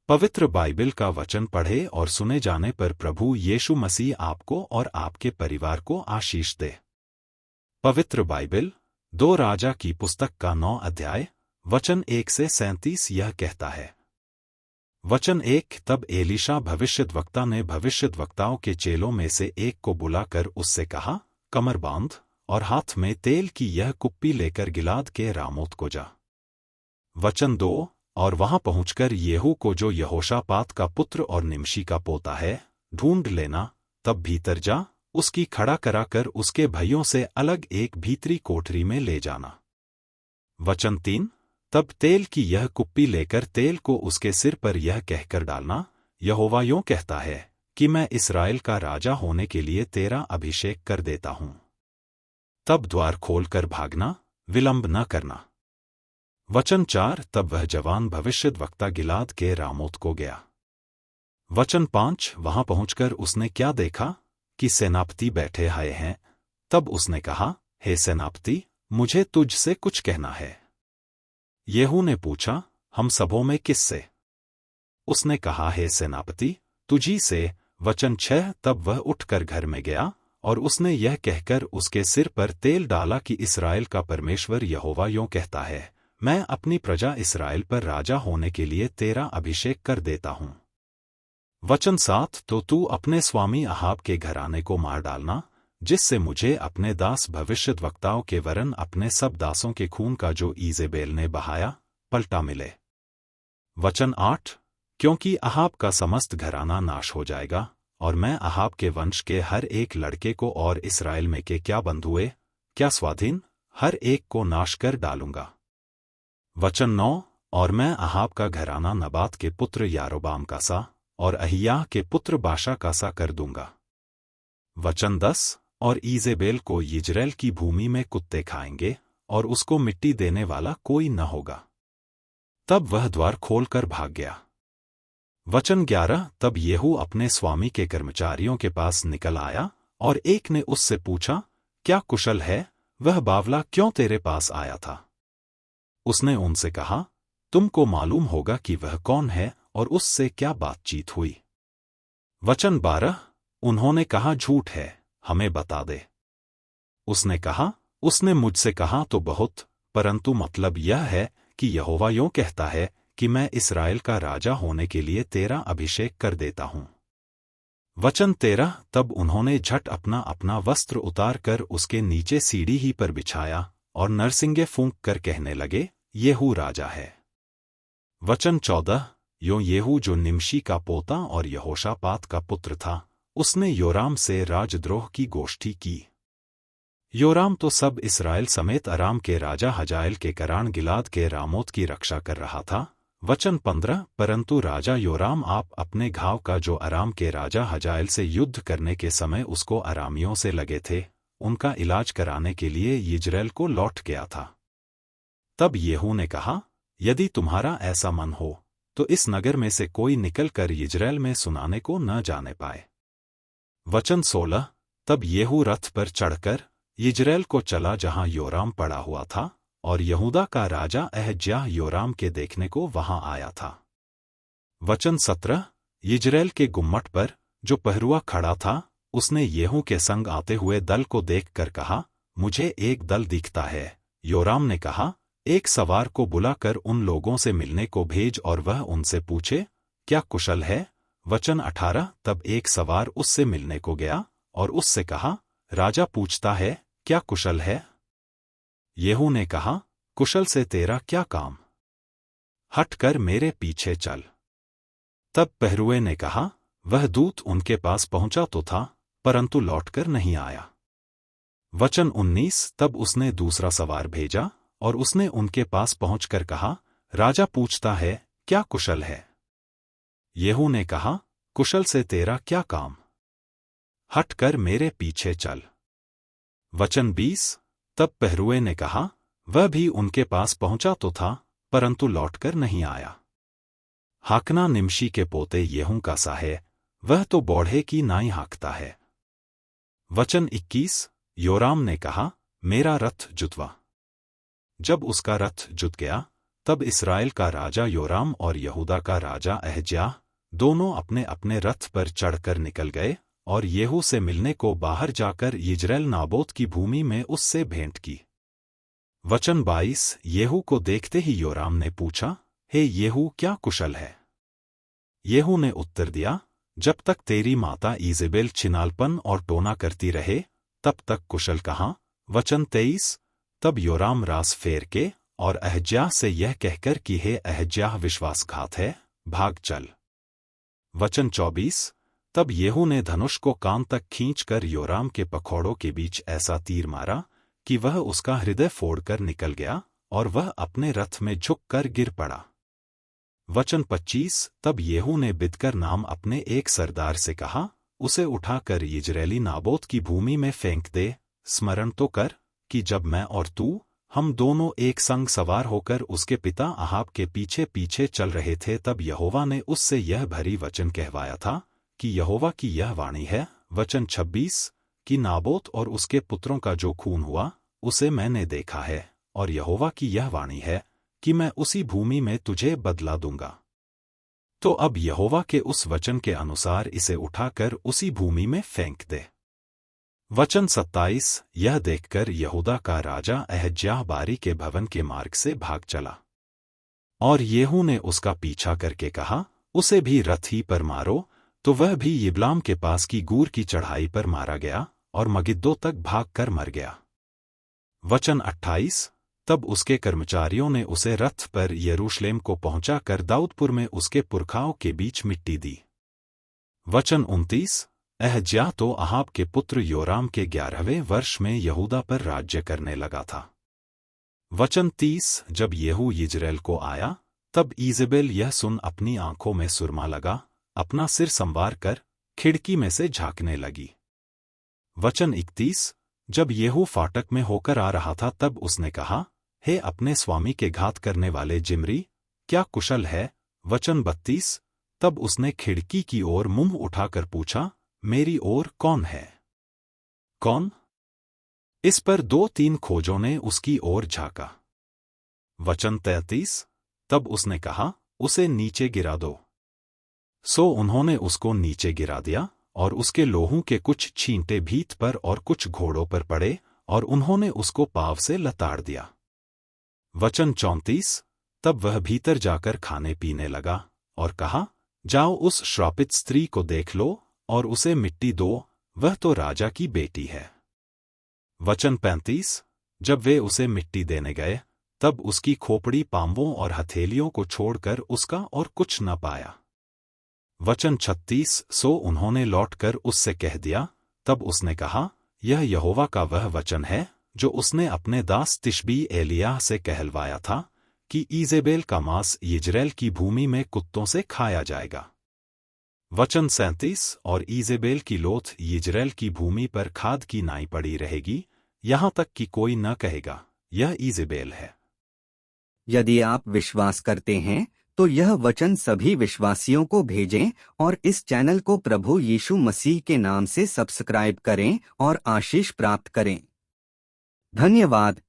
पवित्र बाइबल का वचन पढ़े और सुने जाने पर प्रभु यीशु मसीह आपको और आपके परिवार को आशीष दे। पवित्र बाइबल 2 राजा की पुस्तक का 9 अध्याय वचन 1 से 37 यह कहता है। वचन 1 तब एलीशा भविष्यद्वक्ता ने भविष्यद्वक्ताओं के चेलों में से एक को बुलाकर उससे कहा, कमर बांध और हाथ में तेल की यह कुप्पी लेकर गिलाद के रामोत को जा। वचन 2 और वहां पहुंचकर येहू को जो यहोशापात का पुत्र और निमशी का पोता है ढूंढ लेना, तब भीतर जा उसकी खड़ा कराकर उसके भाइयों से अलग एक भीतरी कोठरी में ले जाना। वचन 3 तब तेल की यह कुप्पी लेकर तेल को उसके सिर पर यह कहकर डालना, यहोवा यों कहता है कि मैं इस्राएल का राजा होने के लिए तेरा अभिषेक कर देता हूं। तब द्वार खोलकर भागना, विलंब न करना। वचन 4 तब वह जवान भविष्यद्वक्ता गिलाद के रामोत को गया। वचन 5 वहां पहुंचकर उसने क्या देखा कि सेनापति बैठे आए हैं। तब उसने कहा, हे सेनापति, मुझे तुझसे कुछ कहना है। येहू ने पूछा, हम सबों में किससे? उसने कहा, हे सेनापति, तुझी से। वचन 6 तब वह उठकर घर में गया और उसने यह कहकर उसके सिर पर तेल डाला कि इस्राएल का परमेश्वर यहोवा यों कहता है, मैं अपनी प्रजा इस्राएल पर राजा होने के लिए तेरा अभिषेक कर देता हूं। वचन 7 तो तू अपने स्वामी अहाब के घराने को मार डालना, जिससे मुझे अपने दास भविष्यद्वक्ताओं के वरन अपने सब दासों के खून का जो ईजेबेल ने बहाया पलटा मिले। वचन 8 क्योंकि अहाब का समस्त घराना नाश हो जाएगा और मैं अहाब के वंश के हर एक लड़के को और इस्राएल में के क्या बंधुए क्या स्वाधीन हर एक को नाश कर डालूंगा। वचन 9 और मैं अहाब का घराना नबात के पुत्र यारोबाम का सा और अहिय्याह के पुत्र बाशा का सा कर दूंगा। वचन 10 और ईजेबेल को यिज्रेल की भूमि में कुत्ते खाएंगे और उसको मिट्टी देने वाला कोई न होगा। तब वह द्वार खोलकर भाग गया। वचन 11 तब येहू अपने स्वामी के कर्मचारियों के पास निकल आया और एक ने उससे पूछा, क्या कुशल है? वह बावला क्यों तेरे पास आया था? उसने उनसे कहा, तुमको मालूम होगा कि वह कौन है और उससे क्या बातचीत हुई। वचन 12 उन्होंने कहा, झूठ है, हमें बता दे। उसने कहा, उसने मुझसे कहा तो बहुत, परंतु मतलब यह है कि यहोवा यों कहता है कि मैं इस्राएल का राजा होने के लिए तेरा अभिषेक कर देता हूं। वचन 13 तब उन्होंने झट अपना अपना वस्त्र उतार कर उसके नीचे सीढ़ी ही पर बिछाया और नरसिंगे फूंक कर कहने लगे, येहू राजा है। वचन 14 यों येहू जो निमशी का पोता और यहोशापात का पुत्र था, उसने योराम से राजद्रोह की गोष्ठी की। योराम तो सब इस्राएल समेत अराम के राजा हजाएल के करान गिलाद के रामोत की रक्षा कर रहा था। वचन 15 परंतु राजा योराम आप अपने घाव का जो अराम के राजा हजाएल से युद्ध करने के समय उसको अरामियों से लगे थे, उनका इलाज कराने के लिए यिज्रेल को लौट गया था। तब येहू ने कहा, यदि तुम्हारा ऐसा मन हो तो इस नगर में से कोई निकलकर यिज्रेल में सुनाने को न जाने पाए। वचन 16 तब येहू रथ पर चढ़कर यिज्रेल को चला जहां योराम पड़ा हुआ था और यहूदा का राजा अहज्याह योराम के देखने को वहां आया था। वचन 17 यिज्रेल के गुम्मट पर जो पहरुआ खड़ा था, उसने येहू के संग आते हुए दल को देखकर कहा, मुझे एक दल दिखता है। योराम ने कहा, एक सवार को बुलाकर उन लोगों से मिलने को भेज और वह उनसे पूछे, क्या कुशल है? वचन 18 तब एक सवार उससे मिलने को गया और उससे कहा, राजा पूछता है, क्या कुशल है? येहू ने कहा, कुशल से तेरा क्या काम? हटकर मेरे पीछे चल। तब पहरुए ने कहा, वह दूत उनके पास पहुंचा तो था, परंतु लौटकर नहीं आया। वचन 19 तब उसने दूसरा सवार भेजा और उसने उनके पास पहुंचकर कहा, राजा पूछता है, क्या कुशल है? येहू ने कहा, कुशल से तेरा क्या काम? हटकर मेरे पीछे चल। वचन 20 तब पहरुए ने कहा, वह भी उनके पास पहुंचा तो था, परंतु लौटकर नहीं आया। हाकना निमशी के पोते येहू का सा है, वह तो बौढ़े की नाई हाँकता है। वचन 21 योराम ने कहा, मेरा रथ जुतवा। जब उसका रथ जुत गया तब इसराइल का राजा योराम और यहूदा का राजा अहज्याह दोनों अपने अपने रथ पर चढ़कर निकल गए और येहू से मिलने को बाहर जाकर यिज्रेल नाबोत की भूमि में उससे भेंट की। वचन 22। येहू को देखते ही योराम ने पूछा, हे येहू, क्या कुशल है? येहू ने उत्तर दिया, जब तक तेरी माता ईजेबेल छिनालपन और टोना करती रहे तब तक कुशल कहाँ। वचन 23। तब योराम रास फेर के और अहज्याह से यह कहकर कि हे अहज्याह, विश्वासघात है, भाग चल। वचन 24। तब येहू ने धनुष को कान तक खींचकर योराम के पखौड़ों के बीच ऐसा तीर मारा कि वह उसका हृदय फोड़कर निकल गया और वह अपने रथ में झुककर गिर पड़ा। वचन 25। तब येहू ने बिदकर नाम अपने एक सरदार से कहा, उसे उठाकर यिज्रेली नाबोत की भूमि में फेंक दे। स्मरण तो कर कि जब मैं और तू, हम दोनों एक संग सवार होकर उसके पिता अहाब के पीछे पीछे चल रहे थे, तब यहोवा ने उससे यह भरी वचन कहवाया था कि यहोवा की यह वाणी है। वचन 26। कि नाबोत और उसके पुत्रों का जो खून हुआ उसे मैंने देखा है, और यहोवा की यह वाणी है कि मैं उसी भूमि में तुझे बदला दूंगा। तो अब यहोवा के उस वचन के अनुसार इसे उठाकर उसी भूमि में फेंक दे। वचन 27। यह देखकर यहूदा का राजा अहज्याह बारी के भवन के मार्ग से भाग चला, और येहू ने उसका पीछा करके कहा, उसे भी रथ ही पर मारो। तो वह भी यिब्लाम के पास की गूर की चढ़ाई पर मारा गया और मगिद्दो तक भागकर मर गया। वचन 28। तब उसके कर्मचारियों ने उसे रथ पर यरूशलेम को पहुंचाकर दाऊदपुर में उसके पुरखाओं के बीच मिट्टी दी। वचन 29। अहज्याह तो अहाब के पुत्र योराम के 11वें वर्ष में यहूदा पर राज्य करने लगा था। वचन 30। जब येहू यिज्रेल को आया तब ईजेबेल यह सुन अपनी आंखों में सुरमा लगा, अपना सिर संवार कर खिड़की में से झांकने लगी। वचन 31। जब येहू फाटक में होकर आ रहा था तब उसने कहा, हे अपने स्वामी के घात करने वाले जिम्री, क्या कुशल है? वचन 32। तब उसने खिड़की की ओर मुंह उठाकर पूछा, मेरी ओर कौन है? कौन? इस पर 2-3 खोजों ने उसकी ओर झांका। वचन 33। तब उसने कहा, उसे नीचे गिरा दो। सो उन्होंने उसको नीचे गिरा दिया, और उसके लोहू के कुछ छींटे भीत पर और कुछ घोड़ों पर पड़े, और उन्होंने उसको पाँव से लताड़ दिया। वचन 34। तब वह भीतर जाकर खाने पीने लगा और कहा, जाओ उस श्रापित स्त्री को देख लो और उसे मिट्टी दो, वह तो राजा की बेटी है। वचन 35। जब वे उसे मिट्टी देने गए तब उसकी खोपड़ी पांवों और हथेलियों को छोड़कर उसका और कुछ न पाया। वचन 36। सो उन्होंने लौटकर उससे कह दिया, तब उसने कहा, यह यहोवा का वह वचन है जो उसने अपने दास तिशबी एलियाह से कहलवाया था कि ईजेबेल का मांस यिज्रेल की भूमि में कुत्तों से खाया जाएगा। वचन 37। और ईजेबेल की लोथ यिज्रेल की भूमि पर खाद की नाई पड़ी रहेगी, यहाँ तक कि कोई न कहेगा, यह ईजेबेल है। यदि आप विश्वास करते हैं तो यह वचन सभी विश्वासियों को भेजें और इस चैनल को प्रभु यीशु मसीह के नाम से सब्सक्राइब करें और आशीष प्राप्त करें। धन्यवाद।